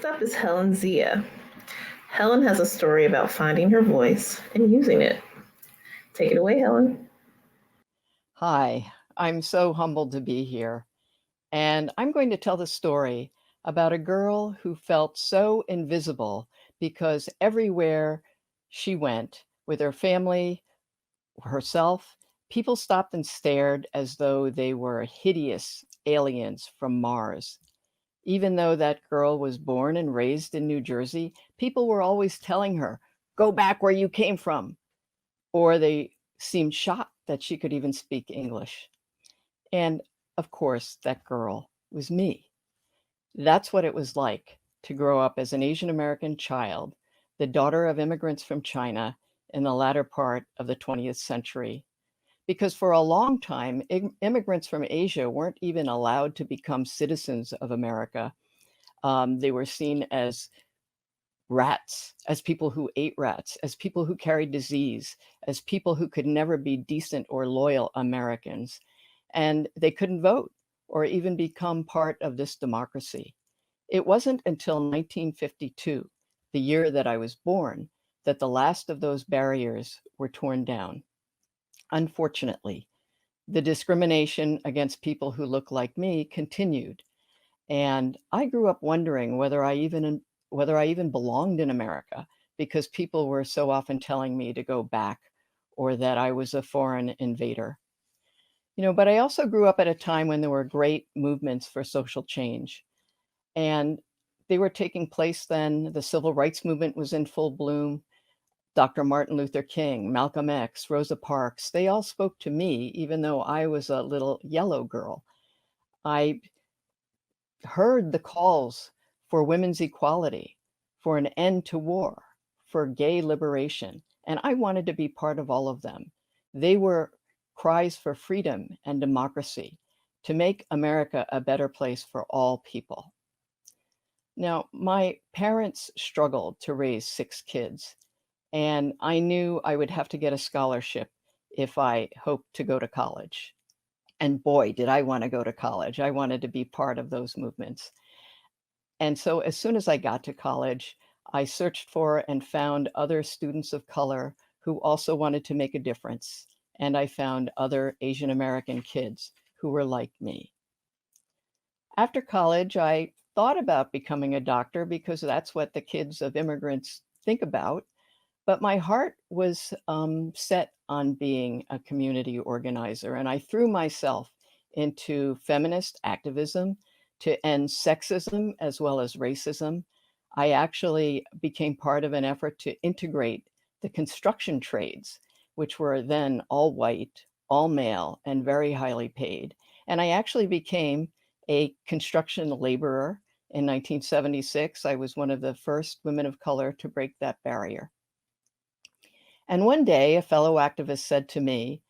Next up is Helen Zia. Helen has a story about finding her voice and using it. Take it away, Helen. Hi, I'm so humbled to be here. And I'm going to tell the story about a girl who felt so invisible because everywhere she went with her family, herself, people stopped and stared as though they were hideous aliens from Mars. Even though that girl was born and raised in New Jersey, people were always telling her, go back where you came from. Or they seemed shocked that she could even speak English. And of course, that girl was me. That's what it was like to grow up as an Asian American child, the daughter of immigrants from China in the latter part of the 20th century. Because for a long time, immigrants from Asia weren't even allowed to become citizens of America. They were seen as rats, as people who ate rats, as people who carried disease, as people who could never be decent or loyal Americans. And they couldn't vote or even become part of this democracy. It wasn't until 1952, the year that I was born, that the last of those barriers were torn down. Unfortunately, the discrimination against people who look like me continued. And I grew up wondering whether I even belonged in America because people were so often telling me to go back or that I was a foreign invader. But I also grew up at a time when there were great movements for social change, and they were taking place then. The civil rights movement was in full bloom. Dr. Martin Luther King, Malcolm X, Rosa Parks, they all spoke to me, even though I was a little yellow girl. I heard the calls for women's equality, for an end to war, for gay liberation, and I wanted to be part of all of them. They were cries for freedom and democracy, to make America a better place for all people. Now, my parents struggled to raise 6 kids, and I knew I would have to get a scholarship if I hoped to go to college. And boy, did I want to go to college. I wanted to be part of those movements. And so as soon as I got to college, I searched for and found other students of color who also wanted to make a difference. And I found other Asian American kids who were like me. After college, I thought about becoming a doctor because that's what the kids of immigrants think about. But my heart was set on being a community organizer, and I threw myself into feminist activism to end sexism as well as racism. I actually became part of an effort to integrate the construction trades, which were then all white, all male, and very highly paid. And I actually became a construction laborer in 1976. I was one of the first women of color to break that barrier. And one day, a fellow activist said to me,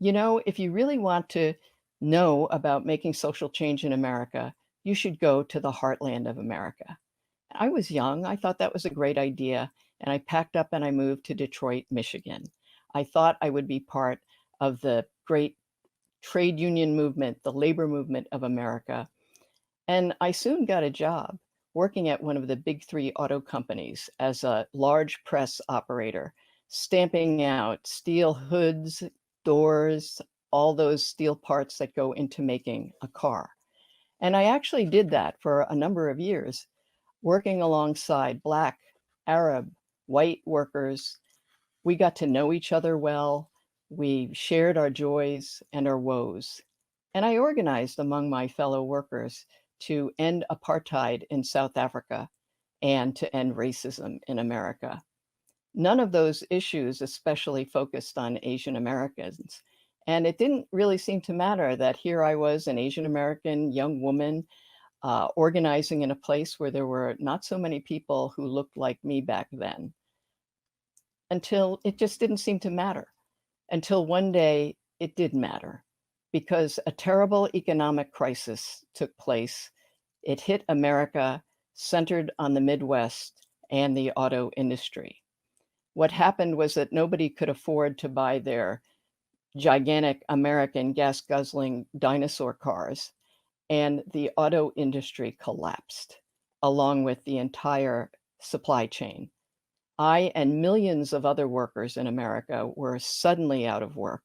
if you really want to know about making social change in America, you should go to the heartland of America. I was young. I thought that was a great idea. And I packed up and I moved to Detroit, Michigan. I thought I would be part of the great trade union movement, the labor movement of America. And I soon got a job working at one of the big three auto companies as a large press operator, stamping out steel hoods, doors, all those steel parts that go into making a car. And I actually did that for a number of years, working alongside Black, Arab, white workers. We got to know each other well. We shared our joys and our woes. And I organized among my fellow workers to end apartheid in South Africa and to end racism in America. None of those issues especially focused on Asian Americans. And it didn't really seem to matter that here I was, an Asian American young woman, organizing in a place where there were not so many people who looked like me back then, until it just didn't seem to matter. Until one day it did matter because a terrible economic crisis took place. It hit America, centered on the Midwest and the auto industry. What happened was that nobody could afford to buy their gigantic American gas guzzling dinosaur cars, and the auto industry collapsed. along with the entire supply chain. I and millions of other workers in America were suddenly out of work,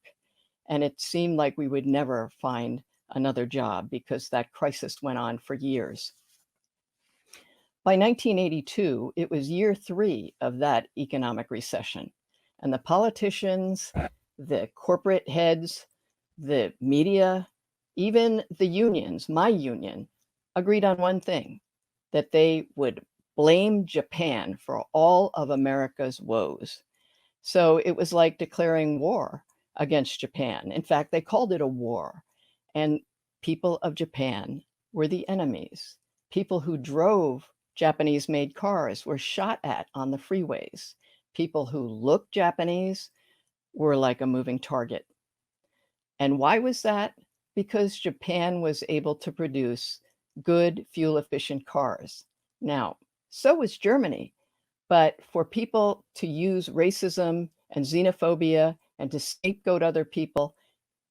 and it seemed like we would never find another job because that crisis went on for years. By 1982, it was year 3 of that economic recession, and the politicians, the corporate heads, the media, even the unions, my union, agreed on one thing, that they would blame Japan for all of America's woes. So it was like declaring war against Japan. In fact, they called it a war. And people of Japan were the enemies. People who drove Japanese made cars were shot at on the freeways. People who looked Japanese were like a moving target. And why was that? Because Japan was able to produce good fuel efficient cars. Now, so was Germany. But for people to use racism and xenophobia and to scapegoat other people,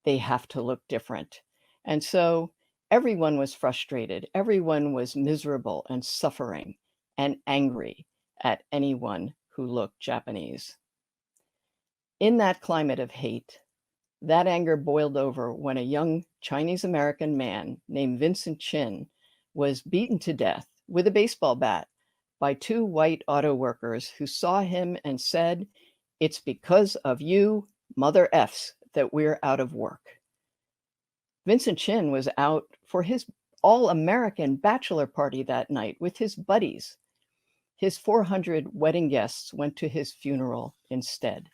they have to look different. And so everyone was frustrated. Everyone was miserable and suffering and angry at anyone who looked Japanese. In that climate of hate, that anger boiled over when a young Chinese American man named Vincent Chin was beaten to death with a baseball bat by 2 white auto workers who saw him and said, "It's because of you, mother F's, that we're out of work." Vincent Chin was out for his all-American bachelor party that night with his buddies. His 400 wedding guests went to his funeral instead.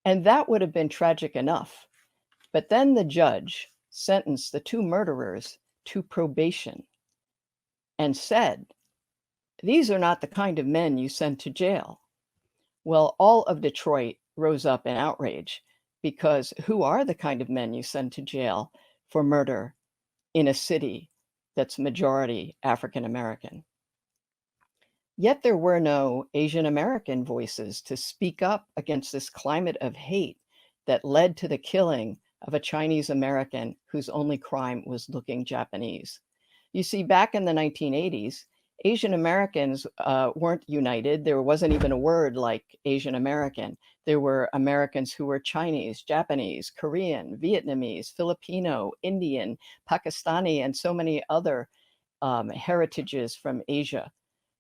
And that would have been tragic enough. But then the judge sentenced the 2 murderers to probation and said, "These are not the kind of men you send to jail." Well, all of Detroit rose up in outrage because who are the kind of men you send to jail for murder in a city that's majority African American? Yet there were no Asian American voices to speak up against this climate of hate that led to the killing of a Chinese American whose only crime was looking Japanese. You see, back in the 1980s, Asian Americans weren't united. There wasn't even a word like Asian American. There were Americans who were Chinese, Japanese, Korean, Vietnamese, Filipino, Indian, Pakistani, and so many other heritages from Asia.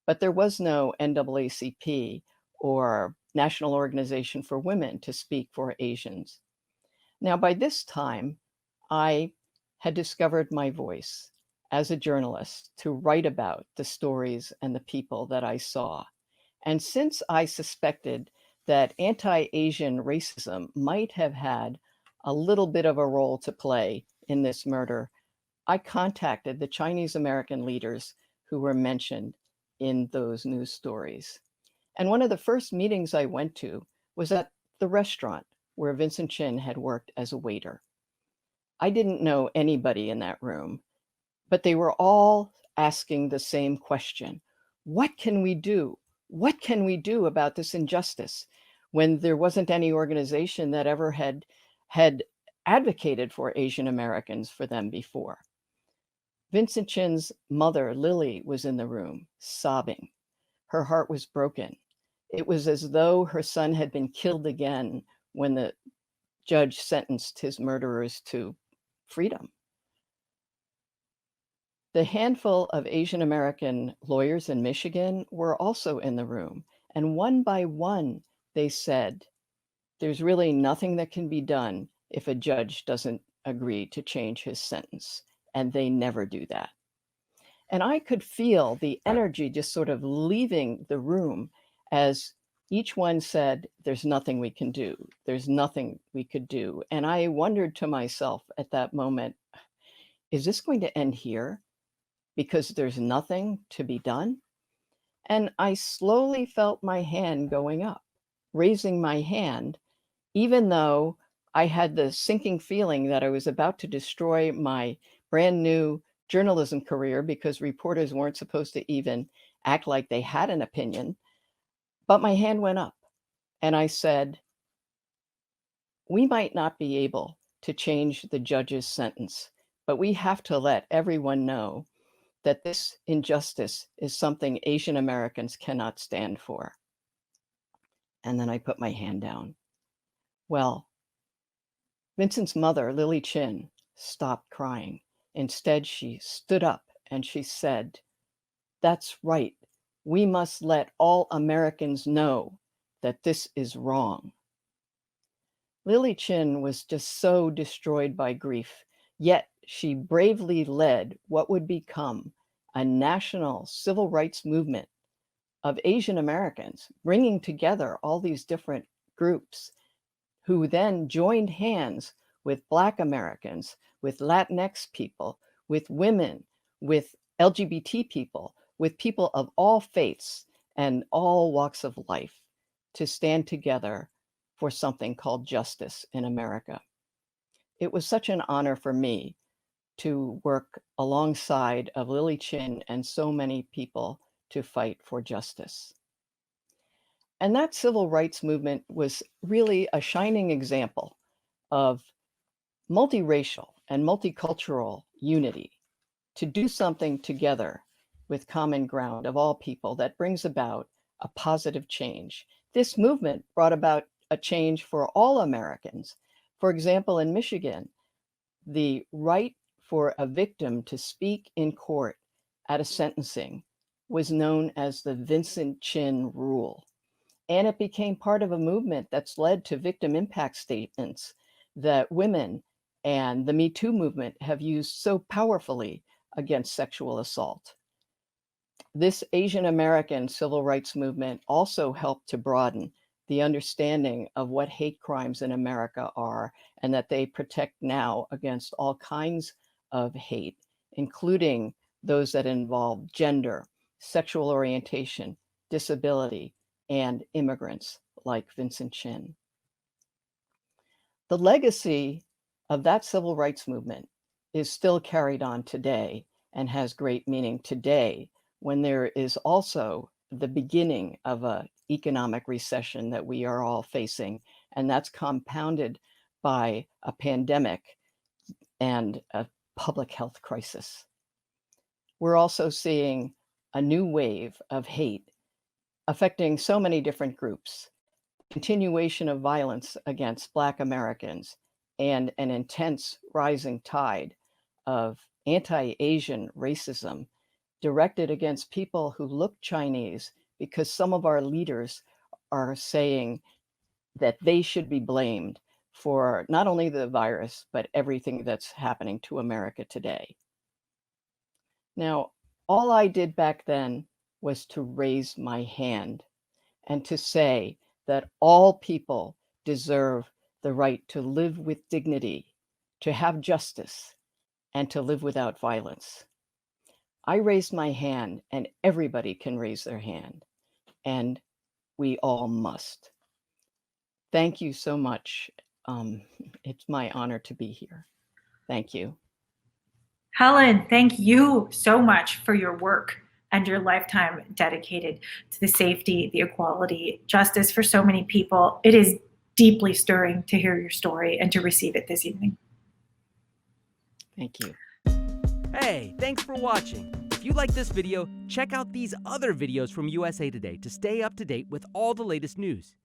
But there was no NAACP or National Organization for Women to speak for Asians. Now, by this time, I had discovered my voice as a journalist to write about the stories and the people that I saw. And since I suspected that anti-Asian racism might have had a little bit of a role to play in this murder, I contacted the Chinese American leaders who were mentioned in those news stories. And one of the first meetings I went to was at the restaurant where Vincent Chin had worked as a waiter. I didn't know anybody in that room, but they were all asking the same question. What can we do? What can we do about this injustice? When there wasn't any organization that ever had advocated for Asian Americans for them before. Vincent Chin's mother, Lily, was in the room, sobbing. Her heart was broken. It was as though her son had been killed again when the judge sentenced his murderers to freedom. The handful of Asian American lawyers in Michigan were also in the room, and one by one, they said, "There's really nothing that can be done if a judge doesn't agree to change his sentence," and they never do that. And I could feel the energy just sort of leaving the room as each one said, "There's nothing we can do. There's nothing we could do." And I wondered to myself at that moment, is this going to end here because there's nothing to be done? And I slowly felt my hand going up, raising my hand, even though I had the sinking feeling that I was about to destroy my brand new journalism career because reporters weren't supposed to even act like they had an opinion. But my hand went up and I said, "We might not be able to change the judge's sentence, but we have to let everyone know that this injustice is something Asian Americans cannot stand for. And then I put my hand down. Well, Vincent's mother, Lily Chin, stopped crying. Instead, she stood up and she said, "That's right. We must let all Americans know that this is wrong." Lily Chin was just so destroyed by grief, yet she bravely led what would become a national civil rights movement of Asian Americans, bringing together all these different groups who then joined hands with Black Americans, with Latinx people, with women, with LGBT people, with people of all faiths and all walks of life to stand together for something called justice in America. It was such an honor for me to work alongside of Lily Chin and so many people to fight for justice. And that civil rights movement was really a shining example of multiracial and multicultural unity to do something together with common ground of all people that brings about a positive change. This movement brought about a change for all Americans. For example, in Michigan, the right for a victim to speak in court at a sentencing was known as the Vincent Chin Rule. And it became part of a movement that's led to victim impact statements that women and the Me Too movement have used so powerfully against sexual assault. This Asian American civil rights movement also helped to broaden the understanding of what hate crimes in America are, and that they protect now against all kinds of hate, including those that involve gender, sexual orientation, disability, and immigrants like Vincent Chin. The legacy of that civil rights movement is still carried on today and has great meaning today when there is also the beginning of an economic recession that we are all facing, and that's compounded by a pandemic and a public health crisis. We're also seeing a new wave of hate affecting so many different groups, continuation of violence against Black Americans, and an intense rising tide of anti-Asian racism directed against people who look Chinese, because some of our leaders are saying that they should be blamed for not only the virus, but everything that's happening to America today. Now, all I did back then was to raise my hand and to say that all people deserve the right to live with dignity, to have justice, and to live without violence. I raised my hand, and everybody can raise their hand, and we all must. Thank you so much. It's my honor to be here. Thank you. Helen, thank you so much for your work and your lifetime dedicated to the safety, the equality, justice for so many people. It is deeply stirring to hear your story and to receive it this evening. Thank you. Hey, thanks for watching. If you like this video, check out these other videos from USA Today to stay up to date with all the latest news.